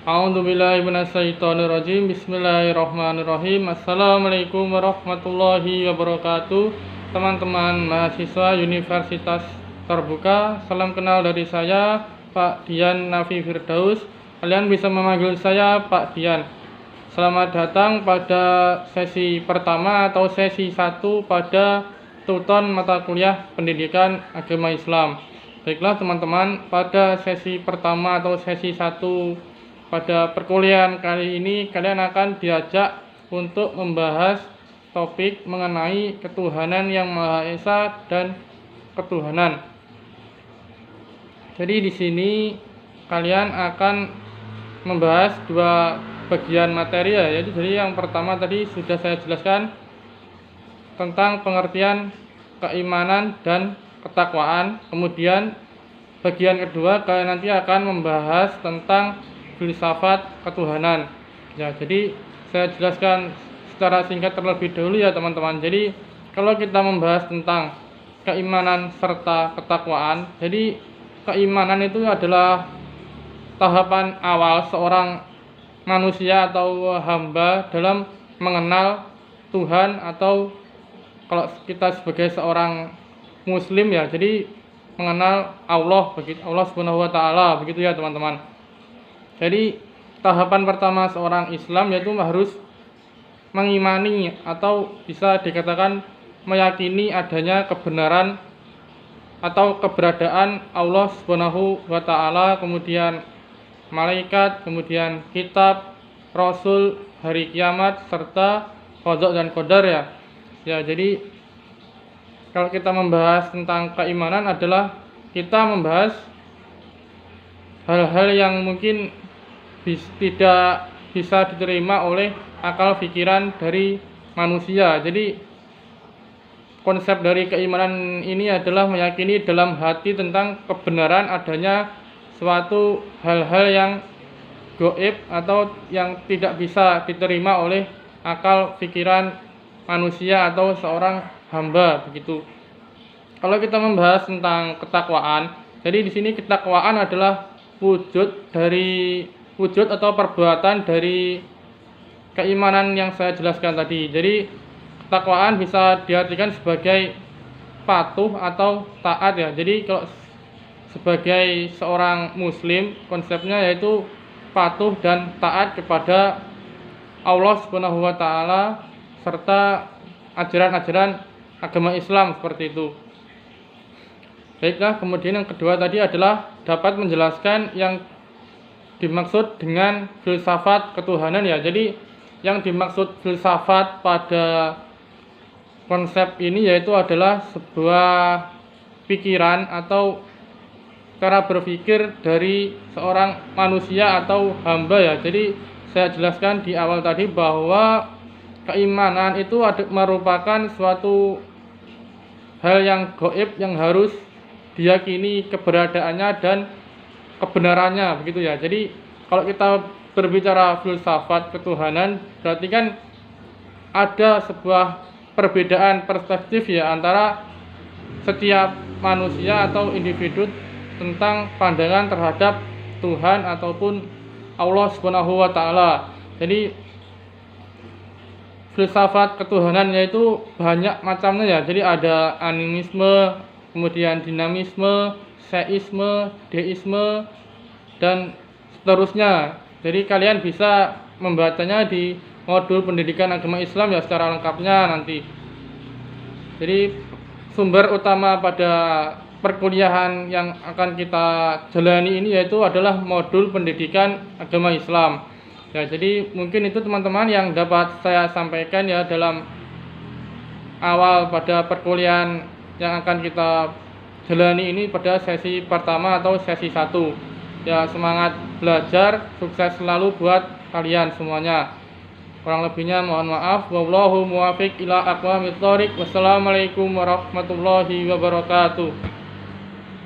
A'udzubillahi minasyaitonirrajim. Bismillahirrahmanirrahim. Assalamualaikum warahmatullahi wabarakatuh. Teman-teman mahasiswa Universitas Terbuka, salam kenal dari saya, Pak Dian Nafi Firdaus. Kalian bisa memanggil saya Pak Dian. Selamat datang pada sesi pertama atau sesi 1 pada tuton mata kuliah Pendidikan Agama Islam. Baiklah teman-teman, pada sesi pertama atau sesi 1 pada perkuliahan kali ini kalian akan diajak untuk membahas topik mengenai ketuhanan yang Maha Esa dan ketuhanan. Jadi di sini kalian akan membahas dua bagian materi ya, yaitu jadi yang pertama tadi sudah saya jelaskan tentang pengertian keimanan dan ketakwaan. Kemudian bagian kedua kalian nanti akan membahas tentang filsafat ketuhanan. Ya, jadi saya jelaskan secara singkat terlebih dahulu ya teman-teman. Jadi kalau kita membahas tentang keimanan serta ketakwaan, jadi keimanan itu adalah tahapan awal seorang manusia atau hamba dalam mengenal Tuhan, atau kalau kita sebagai seorang muslim ya, jadi mengenal Allah, begitu, Allah Subhanahu wa taala, begitu ya teman-teman. Jadi tahapan pertama seorang Islam yaitu harus mengimani atau bisa dikatakan meyakini adanya kebenaran atau keberadaan Allah Subhanahu wa taala, kemudian malaikat, kemudian kitab, rasul, hari kiamat, serta qada dan qadar ya. Ya, jadi kalau kita membahas tentang keimanan adalah kita membahas hal-hal yang mungkin tidak bisa diterima oleh akal pikiran dari manusia. Jadi konsep dari keimanan ini adalah meyakini dalam hati tentang kebenaran adanya suatu hal-hal yang gaib atau yang tidak bisa diterima oleh akal pikiran manusia atau seorang hamba, begitu. Kalau kita membahas tentang ketakwaan, jadi di sini ketakwaan adalah wujud atau perbuatan dari keimanan yang saya jelaskan tadi. Jadi ketakwaan bisa diartikan sebagai patuh atau taat ya. Jadi kalau sebagai seorang muslim konsepnya yaitu patuh dan taat kepada Allah Subhanahu wa taala serta ajaran-ajaran agama Islam, seperti itu. Baiklah, kemudian yang kedua tadi adalah dapat menjelaskan yang dimaksud dengan filsafat ketuhanan ya. Jadi yang dimaksud filsafat pada konsep ini yaitu adalah sebuah pikiran atau cara berpikir dari seorang manusia atau hamba ya. Jadi saya jelaskan di awal tadi bahwa keimanan itu merupakan suatu hal yang gaib yang harus diyakini keberadaannya dan kebenarannya, begitu ya. Jadi kalau kita berbicara filsafat ketuhanan berarti kan ada sebuah perbedaan perspektif ya antara setiap manusia atau individu tentang pandangan terhadap Tuhan ataupun Allah Subhanahu wa taala. Jadi filsafat ketuhanan yaitu banyak macamnya ya. Jadi ada animisme, kemudian dinamisme, seisme, deisme, dan seterusnya. Jadi kalian bisa membacanya di modul pendidikan agama Islam ya secara lengkapnya nanti. Jadi sumber utama pada perkuliahan yang akan kita jalani ini yaitu adalah modul pendidikan agama Islam. Ya, jadi mungkin itu teman-teman yang dapat saya sampaikan ya dalam awal pada perkuliahan yang akan kita jalani ini pada sesi pertama atau sesi 1. Ya, semangat belajar, sukses selalu buat kalian semuanya. Kurang lebihnya mohon maaf. Wallahu muwaffiq ila aqwamit thoriq. Wassalamualaikum warahmatullahi wabarakatuh.